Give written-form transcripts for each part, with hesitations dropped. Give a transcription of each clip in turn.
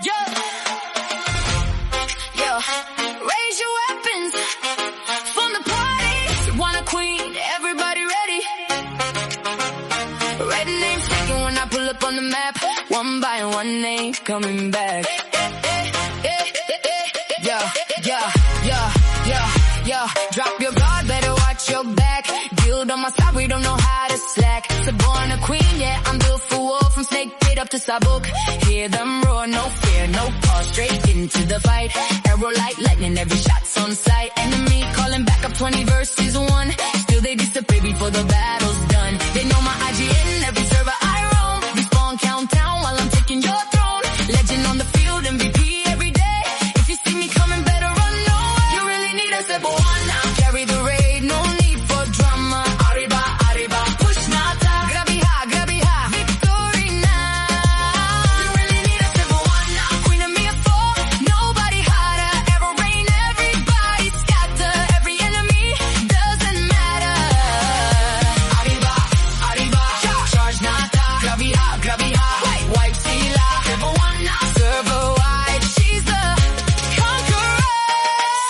Yeah. Yo, raise your weapons from the party. You want a queen, everybody ready. Red names taken when I pull up on the map. One by one name coming back. Yeah, yeah, yeah, yeah, yeah. Drop your guard, better watch your back. Guild on my side, we don't know how to slack. So born a queen, yeah, I'm built for war. From Snake Pit up to Sabuk. Hear them roar, no fear, no pause. Straight into the fight. Arrow like lightning, every shot's on sight. Enemy calling back up 20 versus 1. Still they disappear before the battle's done. They know my IGN, every server I roam. Respawn countdown while I'm taking your throne. Legend on the field, MVP every day. If you see me coming, better run, no way. You really need a simple one now. Carry the raid, no need for drama. Arriba, arriba, push nata. Grabe ha, victory now. You really need a simple one now. Queen of MIR4, nobody hotter. Arrow rain, everybody scatter. Every enemy doesn't matter. Arriba, arriba, charge nata. Grabe ha, wipe sila. Simple one now. Server wide, she's the conqueror.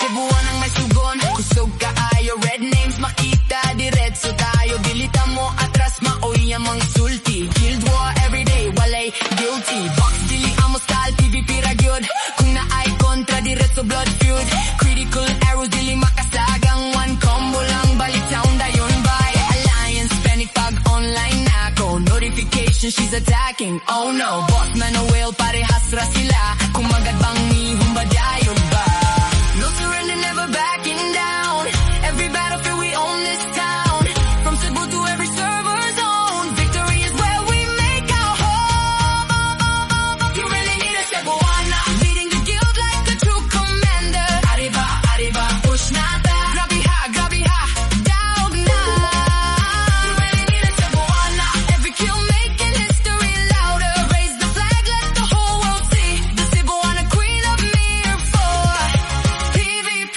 Cebuan ang may sugon, kusog kaayo. Red names makita, diretso tayo. Dilita mo atras, maoy ang mga sulti. Guild war everyday, walay guilty. Box dili amo style, PvP ra gyud. Kung naay kontra, diretso blood feud. Critical arrows, dili makasagang. One combo lang, balik sound ayon by alliance. Panic pag online na ako. Notification, she's attacking. Oh no, boss man a whale, parehas ra sila. Kung magadbang ni humbadayo ba? No surrender, never backing down. Every battlefield we own this town. From Cebu to every server zone. Victory is where we make our home. You really need a step one now. Leading the guild like a true commander. Arriba, arriba, push nata. Grabe ha, down now. You really need a step one now. Every kill making history louder. Raise the flag, let the whole world see. The Cebuana queen of MIR4. PvP.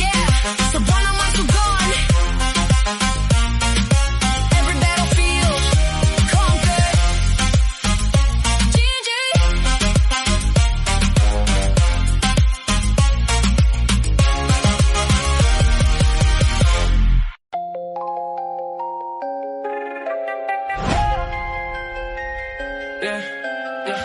Yeah, Cebuana mas gone. Every battlefield conquered. GG. Yeah, yeah,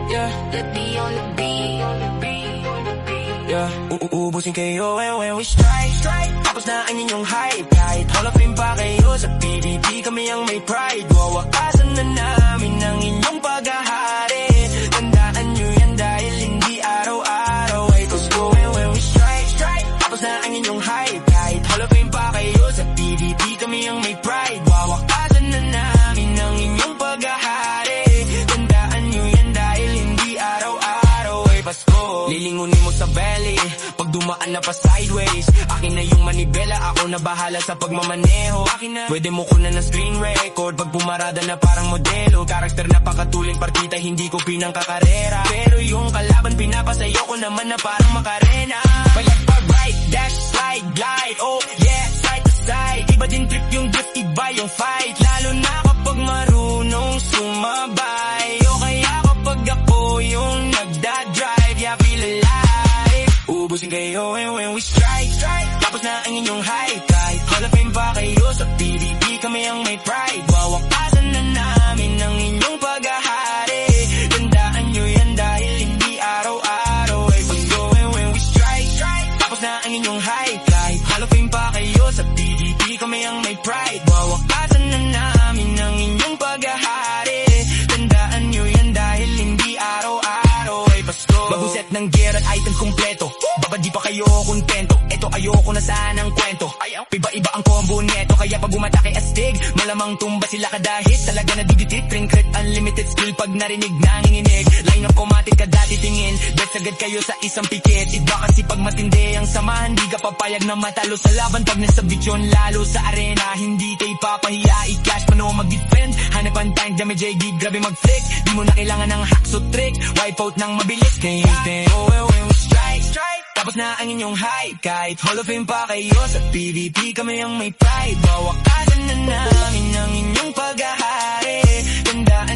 yeah, Let me on the beat, on the beat, on the beat. yeah. Uubusin kayo when we strike. Tapos na ang inyong hype. Kahit Hall of Fame pa kayo sa PvP, kami ang may pride. Wawakasan na namin ang inyong paghahari. Tandaan nyo yan dahil hindi araw-araw ay gusto when we strike. Tapos na ang inyong hype. Kahit Hall of Fame pa kayo sa PvP, kami ang may pride. Wawakasan na namin ang inyong paghahari. Tandaan nyo yan dahil hindi araw-araw ay Pasko. Lilingunin mo sa belly pag dumaan na pa sideways. Akin na yung manibela, ako na bahala sa pagmamaneho. Akin na, pwede mo kunan ng screen record. Pag pumarada na parang modelo, karakter na pakatuling partita, hindi ko pinangkakarera. Pero yung kalaban pinapasayo ko naman na parang makarena. Palag pa right, dash, slide, glide. Oh yeah, side to side. Iba din trip yung drift, iba yung fight. Lalo na kapag marunong sumabay. O kaya kapag ako yung nagdadrive, yeah, feel alive. Ubusin kayo when we strike. Tapos na ang inyong hype. Kahit Hall of Fame pa kayo sa PvP, kami ang may pride. Wawakasan na namin ang inyong paghahari. Tandaan nyo yan dahil hindi araw-araw ay Pasko when we strike. Tapos na ang inyong hype. Kahit Hall of Fame pa kayo sa PvP, kami ang may pride. Wawakasan na namin ang inyong paghahari. Tandaan nyo yan dahil hindi araw-araw ay Pasko. Bagong set ng gear at item kompleto. Baka di pa kayo kontento. Eto ayoko na sana ng kwento. Iba-iba ang combo neto. Kaya pag umatake astig, malamang tumba sila kada hit. Talaga na diditit, ring crit, unlimited skill. Pag narinig nanginginig, line up komatik ka dati tingin. Bet agad kayo sa isang pikit. Iba kasi pag matindi ang samahan, di ka papayag na matalo sa laban. Pag nasabit yun lalo sa arena, hindi kayo papahiya. I-cash pa no mag-defend. Hanapan time, damage JD, grabe mag-flick. Di mo na kailangan ng hack so trick. Wipe out ng mabilis. Can you stay? When we strike. Tapos na ang inyong hype. Kahit Hall of Fame pa kayo sa PvP, kami ang may pride. Wawakasan na namin ang inyong paghahari. Tandaan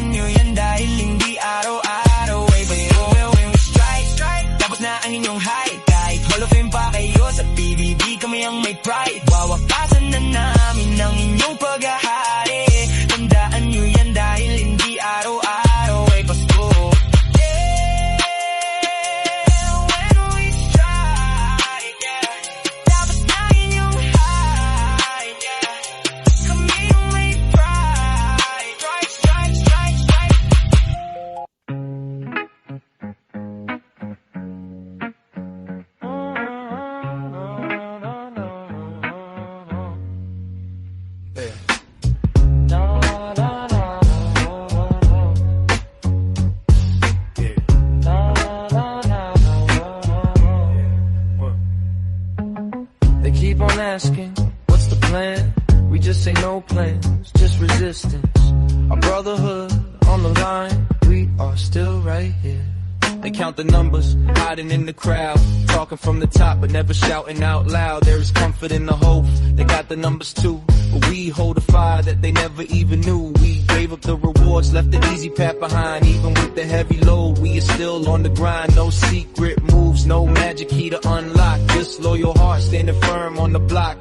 line, we are still right here. They count the numbers, hiding in the crowd, talking from the top but never shouting out loud. There is comfort in the hope, they got the numbers too, but we hold a fire that they never even knew. We gave up the rewards, left the easy path behind. Even with the heavy load, we are still on the grind. No secret moves, no magic key to unlock, just loyal heart standing firm on the block.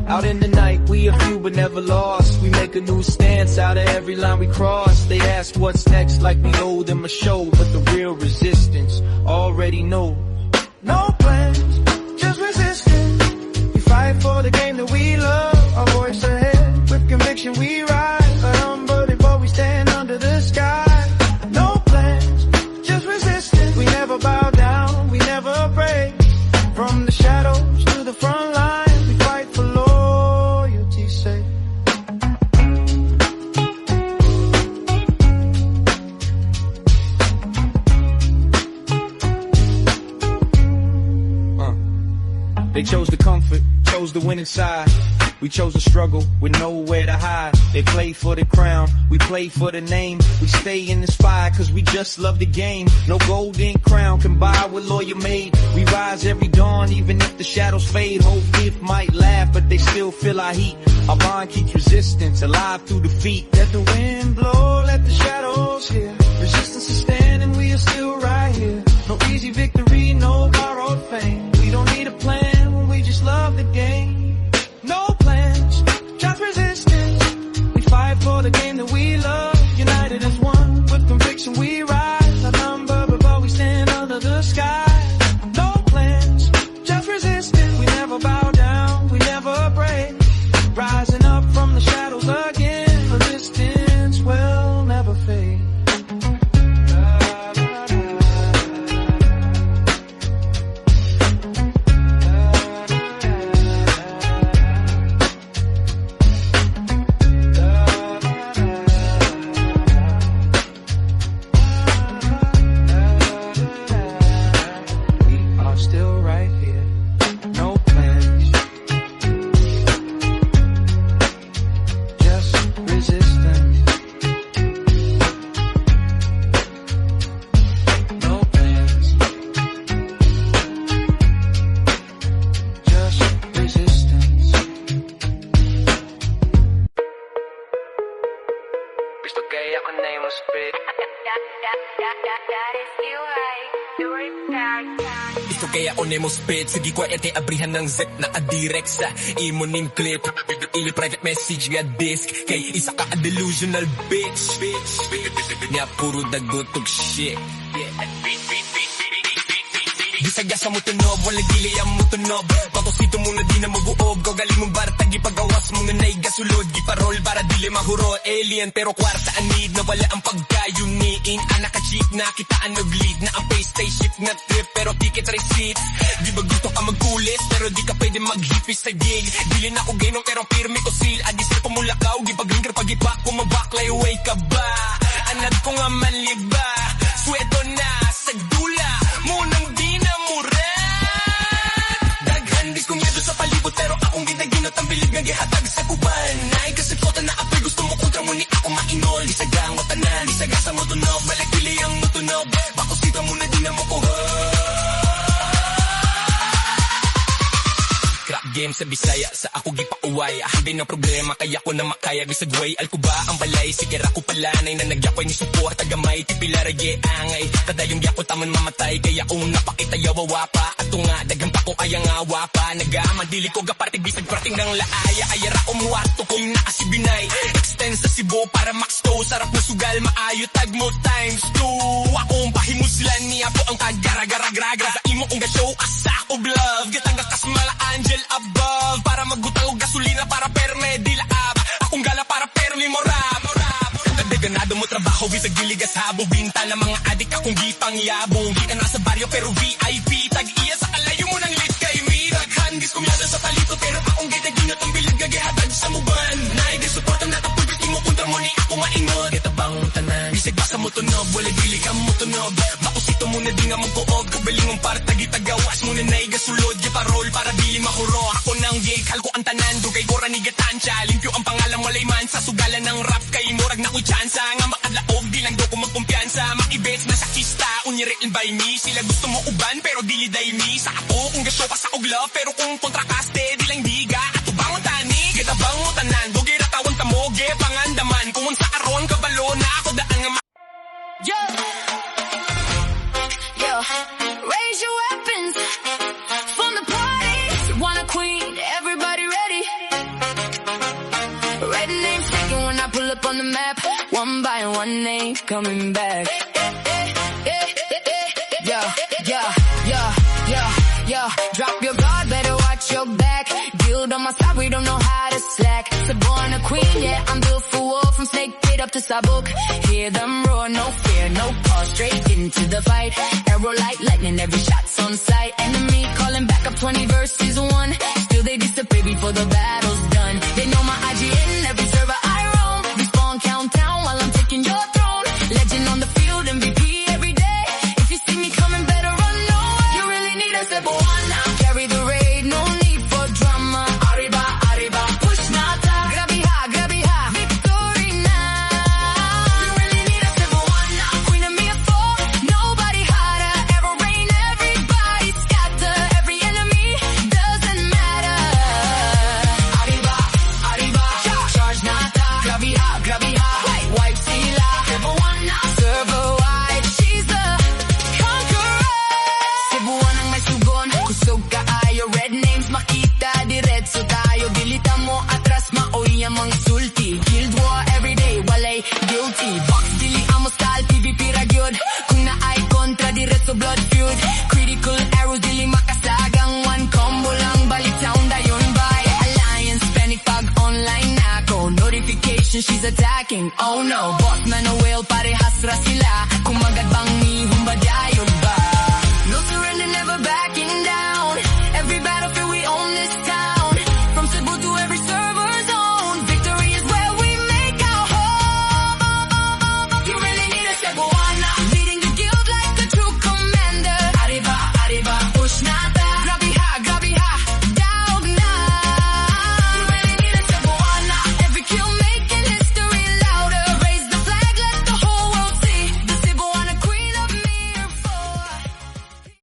Out in the night, we a few but never lost. We make a new stance out of every line we cross. They ask what's next like we owe them a show, but the real resistance already know. No plans, just resistance. We fight for the game that we love. Our voice ahead, with conviction we rise. Unburied but we stand under the sky. No plans, just resistance. We never bow down, we never break. From the shadows to the front line, we fight for loyalty's sake. They chose the comfort, chose the winning side. We chose to struggle with nowhere to hide. They play for the crown, we play for the name. We stay in this fire cause we just love the game. No golden crown can buy what lawyer made. We rise every dawn even if the shadows fade. Whole gift might laugh but they still feel our heat. Our bond keeps resistance alive through defeat. Let the wind blow, let the shadows hear. Resistance is standing, we are still right here. No easy victory, no borrowed fame. We don't need a plan when we just love the game. No plans, just resistance. We fight for the game that we love. United as one, with conviction we rise. Outnumbered but we stand under the sky. No plans, just resistance. We never bow down, we never break. Rising up from the shadows again. Resistance will never fade. Spit, sige ko ete abrihan ng Z na adirect sa imo ning clip. Ili private message nga disk kay isa ka a delusional bitch. Niya puro dagotog shit. Gisagasa mo tunob, wala dili ang mo tunob. Patosito mo na di na mabuog. Galing mong baratag, ipagawas mo nga naigasulod. Giparol para dili mahuro. Alien pero kwarta anid na wala ang pagkayuniin. Anak ka cheap na kitaan nag-lead na ang pay spaceship na trip pero ticket receipt. Di ba gusto ka magkulis pero di ka pwede maghipis sa gig. Dili na ako gainong pero pirmi ko seal. Adisir ko mulakaw, gipag-linger pag-ipa ko mabaklay away ka ba? Anad ko nga manliba. Sweto na sa dula munang di na murat. Daghan di kong medo sa palibot pero akong ginaginot ang bilib nga gihatag sa kuban. Ay kasi flota na apoy gusto mo kontra mo ni ako mainol. Isagang mo tanan, isagasa mo tunog. Balik pili ang mo tunog. Bakosita mo na di na mo kuha. Game sa Bisaya, sa ako gipauway. Hindi na problema, kaya ko na makaya. Bisagway, alko ba ang balay? Sige ako palanay na nagyakoy ni support. Tagamay, tipilarage, angay. Kadayong gyako taman mamatay. Kaya kung napakita yawawa pa. Ato nga, dagang pa ko ayang awa pa. Nagamadili ko gapartig bisag parting ng laaya. Ayara umuwarto kong naasibinay. Extend sa Cebu para max to. Sarap na sugal, maayo tag mo times 2. Akong pahimuslan niya po ang kagara-gara-gra-gra. Sa imo kong ga-show, asa of love. Gatangga kasmala angel above. Para magbutang og gasolina para perme di laab. Akong gala para permi morab. Ganado mo trabaho, bisag diligas habog. Binta ng mga adik akong gipang yabong. Di ka nasa baryo pero VIP. Tag-iya sa kalayo mo ng lit kay me. Daghan, kumyada sa palito pero akong gitaginot ang bilag gagihatag sa muban. Naigay support ang natapulbit mo kontra mo ni ako maingot. bang tanan bisag basa mo tunog wala dili ka mo tunog mausito mo na di nga magkuog kabaling ang para tagitagawas mo na naigasulod giparol para dili mahuro ako nang gikal ko ang tanan dugay ko ranigatan siya limpyo ang pangalan malayman sa sugalan ng rap kay murag na ko tsansa nga makadlaog di lang do ko magkumpiyansa makibets na sa kista unyirin by me sila gusto mo uban pero dili day me sa ato kung gasto ka sa og love pero kung kontrakaste di lang diga ato bangon tani gitabang mo tanan dugay ra tawon tamoge pangandaman kung sa aron kabalo na ako daan nga Yo, yo, raise your weapons from the party. You want a queen? Everybody ready? Red names taken when I pull up on the map. One by one name coming back. Yo, yo, yo, yo, yo. Drop your guard, better watch your back. Guild on my side, we don't know how to slack. So born a queen, yeah, I'm built for war. From Snake Pit up to Sabuk. Hear them roar, no fear, no pause. Straight into the fight. Arrow like lightning, every shot's on sight. Enemy calling back up 20 verses 1. Still they disappear before the battle's done. They know my IGN, every server I roam. Respawn countdown while I'm taking your throne. Legend on the field, MVP every day. If you see me coming, better run away. You really need a simple one now. Carry the raid, no need for drama. Arriba, arriba, push nata. Grabe ha, victory now. You really need a simple one now. Queen of MIR4, nobody hotter. Arrow rain, everybody scatter. Every enemy doesn't matter. Arriba, arriba, charge nata. Grabe ha, wipe sila. Simple one now. Server wide, she's the conqueror. Cebuan ang may sugon, kusog kaayo. Red names makita, diretso tayo. Dilita mo atras, maoy ang mga sulti. Guild war everyday, walay guilty. Box dili amo style, PvP ra gyud. Kung naay kontra, diretso blood feud. Critical arrows, dili makasagang. One combo lang, balik sound ayon by Alliance, panic pag online na ako. Notification, she's attacking, oh no. Bot man a whale, parehas ra sila.